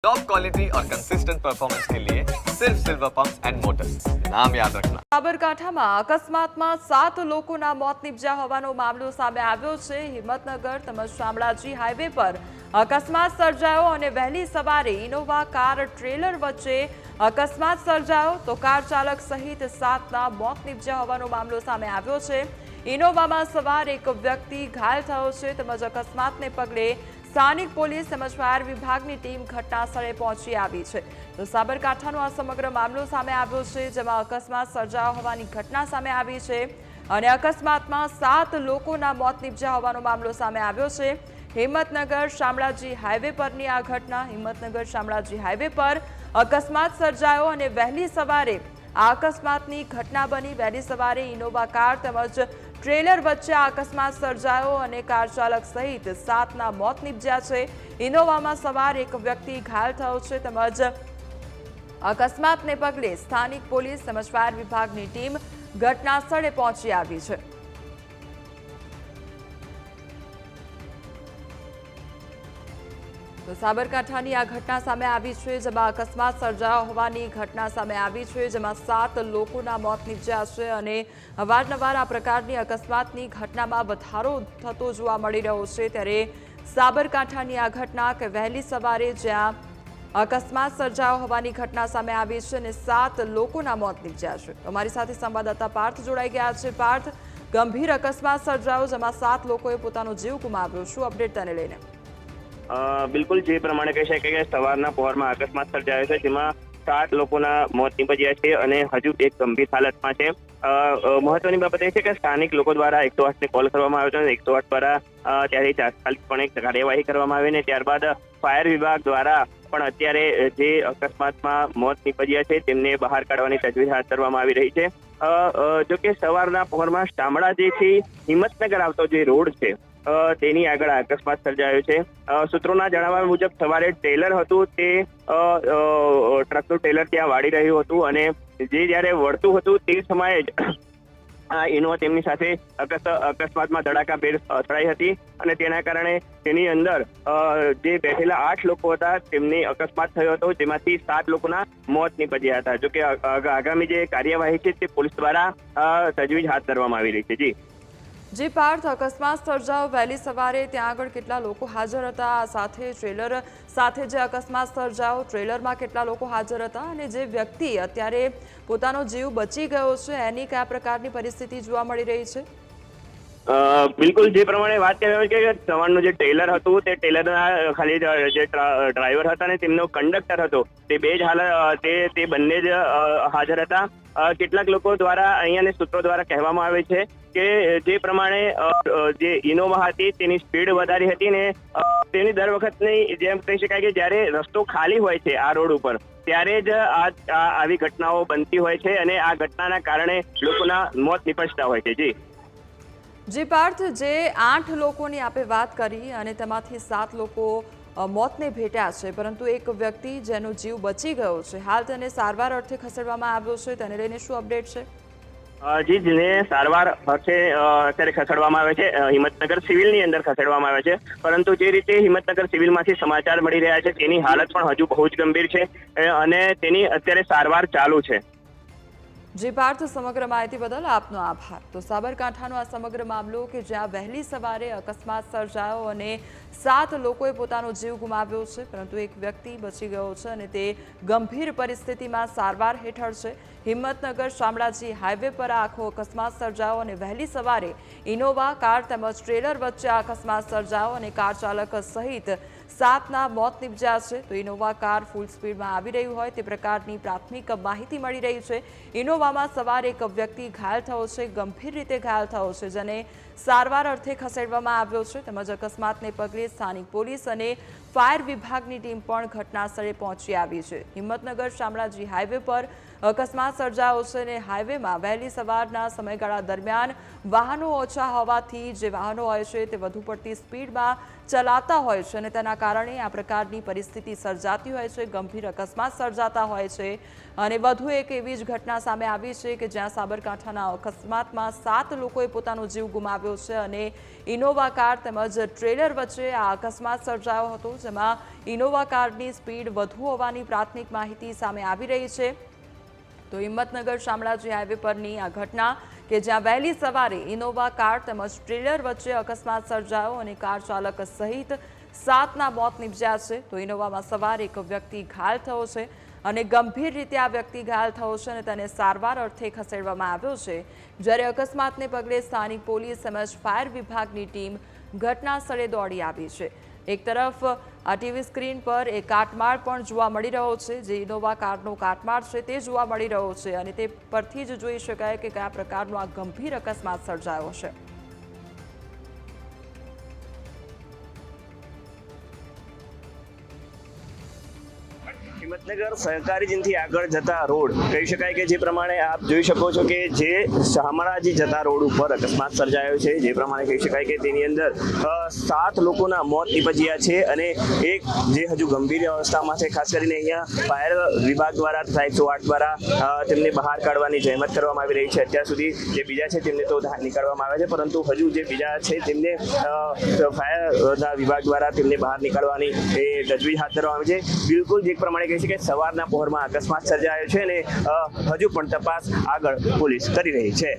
Top quality और consistent performance के लिए सिर्फ सिल्वर पंप्स एंड मोटर्स, नाम याद रखना। સાબરકાંઠામાં અકસ્માતમાં 7 લોકોના મોત નીપજ્યા હોવાનો મામલો સામે આવ્યો છે। હિંમતનગર તેમજ શામળાજી હાઈવે પર અકસ્માત સર્જાયો અને વહેલી સવારે ઇનોવા કાર ટ્રેલર વચ્ચે અકસ્માત સર્જાયો તો કાર ચાલક સહિત 7ના મોત નીપજ્યા હોવાનો મામલો સામે આવ્યો છે। ઇનોવામાં સવાર એક વ્યક્તિ ઘાયલ થયો છે તેમજ અકસ્માતને પગલે સ્થાનિક પોલીસ તેમજ ફાયર વિભાગની ટીમ ઘટના સ્થળે પહોંચી આવી છે। તો સાબરકાંઠાનો આ સમગ્ર મામલો સામે આવ્યો છે જેમાં અકસ્માત સર્જાયો હોવાની ઘટના સામે આવી છે અને અકસ્માતમાં 7 લોકોના મોત નીપજ્યા હોવાનો મામલો સામે આવ્યો છે। હિંમતનગર શામળાજી હાઈવે પરની આ ઘટના હિંમતનગર શામળાજી હાઈવે પર અકસ્માત સર્જાયો અને વહેલી સવારે આ અકસ્માતની ઘટના બની। વહેલી સવારે ઇનોવા કાર તેમજ ટ્રેલર વચ્ચે આ અકસ્માત સર્જાયો અને કાર ચાલક સહિત 7ના મોત નીપજ્યા છે। ઇનોવામાં સવાર એક વ્યક્તિ ઘાયલ થયો છે તેમજ અકસ્માતને પગલે સ્થાનિક પોલીસ તેમજ ફાયર વિભાગની ટીમ ઘટના સ્થળે પહોંચી આવી છે। તો સાબરકાંઠાની આ ઘટના સામે આવી છે જેમાં અકસ્માત સર્જાયો હોવાની ઘટના સામે આવી છે જેમાં 7 લોકોના મોત નીપજ્યા છે અને અવારનવાર આ પ્રકારની અકસ્માતની ઘટનામાં વધારો થતો જોવા મળી રહ્યો છે। ત્યારે સાબરકાંઠાની આ ઘટના કે વહેલી સવારે જ્યાં અકસ્માત સર્જાયો હોવાની ઘટના સામે આવી છે અને 7 લોકોના મોત નીપજ્યા છે। અમારી સાથે સંવાદદાતા પાર્થ જોડાઈ ગયા છે। પાર્થ, ગંભીર અકસ્માત સર્જાયો જેમાં 7 લોકોએ પોતાનો જીવ ગુમાવ્યો, શું અપડેટ તેને લઈને? બિલકુલ જે પ્રમાણે કહી શકાય કે સવારના પહોરમાં અકસ્માત સર્જાયો છે જેમાં 7 લોકોના મોત નીપજ્યા છે અને હજુ એક ગંભીર હાલતમાં છે। મહત્વની બાબત એ છે કે સ્થાનિક લોકો દ્વારા 108ને કોલ કરવામાં આવ્યો છે। 108 દ્વારા ત્યારે તાત્કાલિકપણે કાર્યવાહી કરવામાં આવી અને ત્યારબાદ ફાયર વિભાગ દ્વારા પણ અત્યારે જે અકસ્માતમાં મોત નીપજ્યા છે તેમને બહાર કાઢવાની તજવીજ હાથ ધરવામાં આવી રહી છે। જો કે સવારના પહોરમાં શામળાજીથી હિંમતનગર આવતો જે રોડ છે તેની આગળ અકસ્માત સર્જાયો છે। સૂત્રોના જણાવ્યા મુજબ સવારે ટ્રેલર હતું તે ટ્રકનું ટ્રેલર ત્યાં વાળી રહ્યું હતું અને જે જ્યારે વળતું હતું તે સમયે જ આ ઇનોવા તેમની સાથે અકસ્માતમાં ધડાકાભેર અથડાઈ હતી અને તેના કારણે તેની અંદર જે બેઠેલા 8 લોકો હતા તેમને અકસ્માત થયો હતો જેમાંથી 7 લોકોના મોત નીપજ્યા હતા। જો કે આગામી જે કાર્યવાહી છે તે પોલીસ દ્વારા તજવીજ હાથ ધરવામાં આવી રહી છે। જી પાર્થ, અકસ્માત સર્જાયો વહેલી સવારે ત્યાં આગળ કેટલા લોકો હાજર હતા? સાથે ટ્રેલર સાથે જે અકસ્માત સર્જાયો ટ્રેલરમાં કેટલા લોકો હાજર હતા અને જે વ્યક્તિ અત્યારે પોતાનો જીવ બચી ગયો છે એની કયા પ્રકારની પરિસ્થિતિ જોવા મળી રહી છે? બિલકુલ જે પ્રમાણે વાત કરવામાં આવી કે સવારનું જે ટ્રેલર હતું તે ટ્રેલરના ખાલી જે ડ્રાઈવર હતા ને તેમનો કંડક્ટર હતો તે બે જ હાલત તે બંને જ હાજર હતા। કેટલાક લોકો દ્વારા અહીંયાના સૂત્રો દ્વારા કહેવામાં આવે છે કે જે પ્રમાણે જે ઇનોવા હતી તેની સ્પીડ વધારી હતી ને તેની દર વખતની જેમ કહી શકાય કે જ્યારે રસ્તો ખાલી હોય છે આ રોડ ઉપર ત્યારે જ આવી ઘટનાઓ બનતી હોય છે અને આ ઘટનાના કારણે લોકોના મોત નીપજતા હોય છે। જી પાર્થ, જે 8 લોકોની આપે વાત કરી અને તેમાંથી 7 લોકો મોતને ભેટ્યા છે પરંતુ એક વ્યક્તિ જેનો જીવ બચી ગયો છે હાલ તેને સારવાર અર્થે ખસેડવામાં આવ્યો છે, તેને લઈને શું અપડેટ છે? જી, જેને સારવાર અર્થે અત્યારે ખસેડવામાં આવે છે હિંમતનગર સિવિલની અંદર ખસેડવામાં આવે છે પરંતુ જે રીતે હિંમતનગર સિવિલમાંથી સમાચાર મળી રહ્યા છે તેની હાલત પણ હજુ બહુ જ ગંભીર છે અને તેની અત્યારે સારવાર ચાલુ છે। જી પાર્થ, સમગ્ર માહિતી બદલ આપનો આભાર। તો સાબરકાંઠાનો આ સમગ્ર મામલો કે જ્યાં વહેલી સવારે અકસ્માત સર્જાયો અને 7 લોકોએ પોતાનો જીવ ગુમાવ્યો છે પરંતુ એક વ્યક્તિ બચી ગયો છે અને તે ગંભીર પરિસ્થિતિમાં સારવાર હેઠળ છે। હિંમતનગર શામળાજી હાઈવે પર આ આખો અકસ્માત સર્જાયો અને વહેલી સવારે ઇનોવા કાર તેમજ ટ્રેલર વચ્ચે આ અકસ્માત સર્જાયો અને કાર ચાલક સહિત 7ના મોત નીપજ્યા છે। તો ઇનોવા કાર ફૂલ સ્પીડમાં આવી રહ્યું હોય તે પ્રકારની પ્રાથમિક માહિતી મળી રહી છે। ઇનોવામાં સવાર એક વ્યક્તિ ઘાયલ થયો છે, ગંભીર રીતે ઘાયલ થયો છે જેને સારવાર અર્થે ખસેડવામાં આવ્યો છે તેમજ અકસ્માતને પગલે સ્થાનિક પોલીસ અને ફાયર વિભાગની ટીમ પણ ઘટના સ્થળે પહોંચી આવી છે। હિંમતનગર શામળાજી હાઈવે પર અકસ્માત સર્જાયો છે અને હાઈવેમાં વહેલી સવારના સમયગાળા દરમિયાન વાહનો ઓછા હોવાથી જે વાહનો હોય છે તે વધુ પડતી સ્પીડમાં ચલાવતા હોય છે અને તેના કારણે આ પ્રકારની પરિસ્થિતિ સર્જાતી હોય છે, ગંભીર અકસ્માત સર્જાતા હોય છે। અને વધુ એક એવી જ ઘટના સામે આવી છે કે જ્યાં સાબરકાંઠાના અકસ્માતમાં 7 લોકોએ પોતાનો જીવ ગુમાવ્યો છે અને ઇનોવા કાર તેમજ ટ્રેલર વચ્ચે આ અકસ્માત સર્જાયો હતો જેમાં ઇનોવા કારની સ્પીડ વધુ હોવાની પ્રાથમિક માહિતી સામે આવી રહી છે। તો હિંમતનગર શામળાજી હાઈવે પરની આ ઘટના કે જ્યાં વહેલી સવારે ઇનોવા કાર તેમજ ટ્રેલર વચ્ચે અકસ્માત સર્જાયો અને કાર ચાલક સહિત 7ના મોત નિપજ્યા છે। તો ઇનોવામાં સવાર એક વ્યક્તિ ઘાયલ થયો છે અને ગંભીર રીતે આ વ્યક્તિ ઘાયલ થયો છે અને તેને સારવાર અર્થે ખસેડવામાં આવ્યો છે, જ્યારે અકસ્માતને પગલે સ્થાનિક પોલીસ તેમજ ફાયર વિભાગની ટીમ ઘટના સ્થળે દોડી આવી છે। એક તરફ આ ટીવી સ્ક્રીન પર એક કાટમાળ પણ જોવા મળી રહ્યો છે, જે ઇનોવા કારનો કાટમાળ છે તે જોવા મળી રહ્યો છે અને તે પરથી જ જોઈ શકાય કે કયા પ્રકારનો આ ગંભીર અકસ્માત સર્જાયો છે। હિંમતનગર સહકારીજીથી આગળ જતા રોડ કહી શકાય કે જે પ્રમાણે આપ જોઈ શકો છો કે જે શામળાજી જતા રોડ ઉપર અકસ્માત સર્જાયો છે, જે પ્રમાણે કહી શકાય કે તેની અંદર 7 લોકોના મોત નિપજ્યા છે અને એક જે હજુ ગંભીર અવસ્થામાં છે। ખાસ કરીને અહીંયા ફાયર વિભાગ દ્વારા તથા 108 દ્વારા તેમને બહાર કાઢવાની જહેમત કરવામાં આવી રહી છે। અત્યાર સુધી જે બીજા છે તેમને તો નીકાળવામાં આવે છે, પરંતુ હજુ જે બીજા છે તેમને ફાયર વિભાગ દ્વારા તેમને બહાર નીકાળવાની તજવીજ હાથ ધરવામાં આવી છે। બિલકુલ જે પ્રમાણે કહી શકાય સવારના પહોરમાં અકસ્માત સર્જાયો છે અને હજુ પણ તપાસ આગળ પોલીસ કરી રહી છે।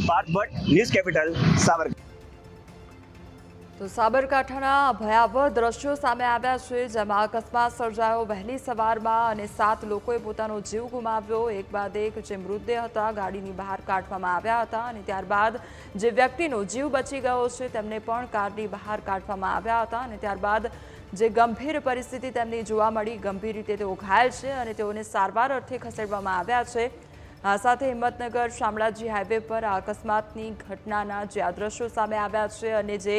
Parth Bhatt, news capital, Sabarkantha. તો સાબરકાંઠાના ભયાવહ દ્રશ્યો સામે આવ્યા છે, જેમાં અકસ્માત સર્જાયો વહેલી સવારમાં અને 7 લોકોએ પોતાનો જીવ ગુમાવ્યો। એક બાદ એક જે મૃતદેહ હતા ગાડીની બહાર કાઢવામાં આવ્યા હતા અને ત્યારબાદ જે વ્યક્તિનો જીવ બચી ગયો છે તેમને પણ કારની બહાર કાઢવામાં આવ્યા હતા અને ત્યારબાદ જે ગંભીર પરિસ્થિતિ તેમની જોવા મળી, ગંભીર રીતે તેઓ ઘાયલ છે અને તેઓને સારવાર અર્થે ખસેડવામાં આવ્યા છે। આ સાથે હિંમતનગર શામળાજી હાઈવે પર આ અકસ્માતની ઘટનાના જે આ દ્રશ્યો સામે આવ્યા છે અને જે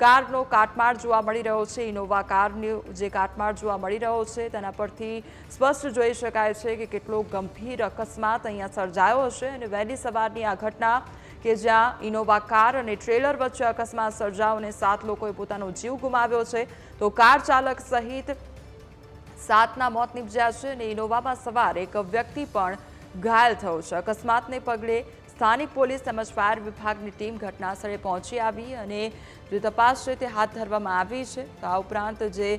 કારનો કાટમાળ જોવા મળી રહ્યો છે, ઇનોવા કારનો જે કાટમાળ જોવા મળી રહ્યો છે તેના પરથી સ્પષ્ટ જોઈ શકાય છે કે કેટલો ગંભીર અકસ્માત અહીંયા સર્જાયો હશે અને વહેલી સવારની આ ઘટના કે જ્યાં ઇનોવા કાર અને ટ્રેલર વચ્ચે અકસ્માત સર્જાયો અને 7 લોકોએ પોતાનો જીવ ગુમાવ્યો છે। તો કાર ચાલક સહિત 7ના મોત નિપજ્યા છે અને ઇનોવામાં સવાર એક વ્યક્તિ પણ ઘાયલ થયો છે। અકસ્માતને પગલે સ્થાનિક પોલીસ તેમજ ફાયર વિભાગની ટીમ ઘટના સ્થળે પહોંચી આવી અને જે તપાસ છે તે હાથ ધરવામાં આવી છે। આ ઉપરાંત જે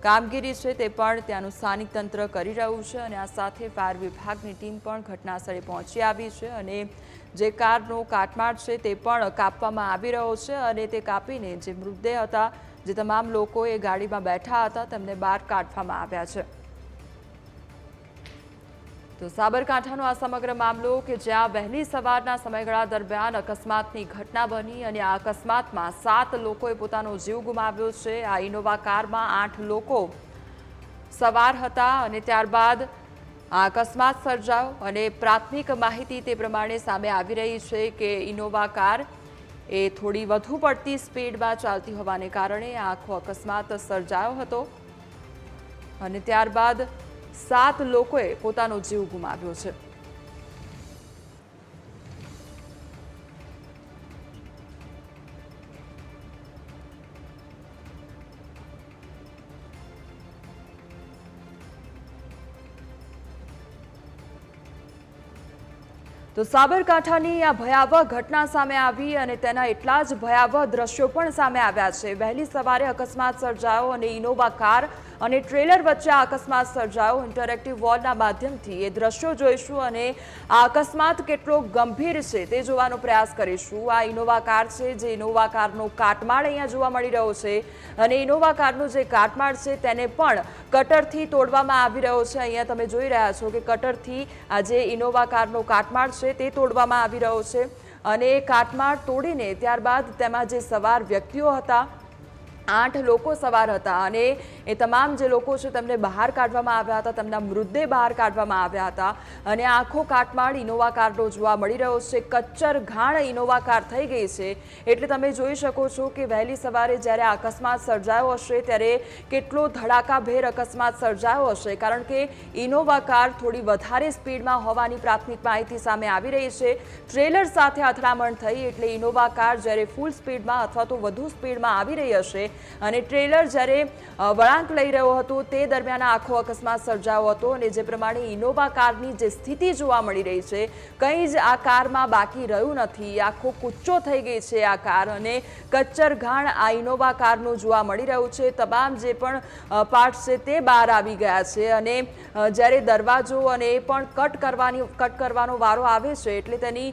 કામગીરી છે તે પણ ત્યાંનું સ્થાનિક તંત્ર કરી રહ્યું છે અને આ સાથે ફાયર વિભાગની ટીમ પણ ઘટના સ્થળે પહોંચી આવી છે અને જે કારનો કાટમાળ છે તે પણ કાપવામાં આવી રહ્યો છે અને તે કાપીને જે મૃતદેહ હતા, જે તમામ લોકો એ ગાડીમાં બેઠા હતા, તેમને બહાર કાઢવામાં આવ્યા છે। તો સાબરકાંઠાનો આ સમગ્ર મામલો કે જ્યાં વહેલી સવારના સમયગાળા દરમિયાન અકસ્માતની ઘટના બની અને આ અકસ્માતમાં 7 લોકોએ પોતાનો જીવ ગુમાવ્યો છે। આ ઇનોવા કારમાં 8 લોકો સવાર હતા અને ત્યારબાદ આ અકસ્માત સર્જાયો અને પ્રાથમિક માહિતી તે પ્રમાણે સામે આવી રહી છે કે ઇનોવા કાર એ થોડી વધુ પડતી સ્પીડમાં ચાલતી હોવાને કારણે આ આખો અકસ્માત સર્જાયો હતો અને ત્યારબાદ 7 લોકોએ પોતાનો જીવ ગુમાવ્યો છે। તો સાબરકાંઠાની આ ભયાવહ ઘટના સામે આવી અને તેના એટલા જ ભયાવહ દ્રશ્યો પણ સામે આવ્યા છે। વહેલી સવારે અકસ્માત સર્જાયો અને ઇનોવા કાર અને ટ્રેલર વચ્ચે આ અકસ્માત સર્જાયો। ઇન્ટરેક્ટિવ વોલના માધ્યમથી એ દ્રશ્યો જોઈશું અને આ અકસ્માત કેટલો ગંભીર છે તે જોવાનો પ્રયાસ કરીશું। આ ઇનોવા કાર છે, જે ઇનોવા કારનો કાટમાળ અહીંયા જોવા મળી રહ્યો છે અને ઇનોવા કારનો જે કાટમાળ છે તેને પણ કટરથી તોડવામાં આવી રહ્યો છે। અહીંયા તમે જોઈ રહ્યા છો કે કટરથી આ જે ઇનોવા કારનો કાટમાળ છે તે તોડવામાં આવી રહ્યો છે અને એ કાટમાળ તોડીને ત્યારબાદ તેમાં જે સવાર વ્યક્તિઓ હતા, 8 લોકો સવાર હતા અને એ તમામ જે લોકો છે તેમને બહાર કાઢવામાં આવ્યા હતા, તેમના મૃતદેહ બહાર કાઢવામાં આવ્યા હતા અને આખો કાટમાળ ઇનોવા કારનો જોવા મળી રહ્યો છે। કચ્ચર ઘાણ ઇનોવા કાર થઈ ગઈ છે એટલે તમે જોઈ શકો છો કે વહેલી સવારે જ્યારે આ અકસ્માત સર્જાયો હશે ત્યારે કેટલો ધડાકાભેર અકસ્માત સર્જાયો હશે, કારણ કે ઇનોવા કાર થોડી વધારે સ્પીડમાં હોવાની પ્રાથમિક માહિતી સામે આવી રહી છે। ટ્રેલર સાથે અથડામણ થઈ એટલે ઇનોવા કાર જ્યારે ફૂલ સ્પીડમાં અથવા તો વધુ સ્પીડમાં આવી રહી હશે અને ટ્રેલર જ્યારે વળાંક લઈ રહ્યો હતો તે દરમિયાન આખો અકસ્માત સર્જાયો હતો અને જે પ્રમાણે ઇનોવા કારની જે સ્થિતિ જોવા મળી રહી છે, કંઈ જ આ કારમાં બાકી રહ્યું નથી. આખો કૂચો થઈ ગઈ છે આ કાર અને કચ્ચર ઘાણ આ ઇનોવા કારનું જોવા મળી રહ્યું છે. તમામ જે પણ પાર્ટ્સ છે તે બહાર આવી ગયા છે અને જ્યારે દરવાજો અને એ પણ કટ કરવાનો વારો આવે છે એટલે તેની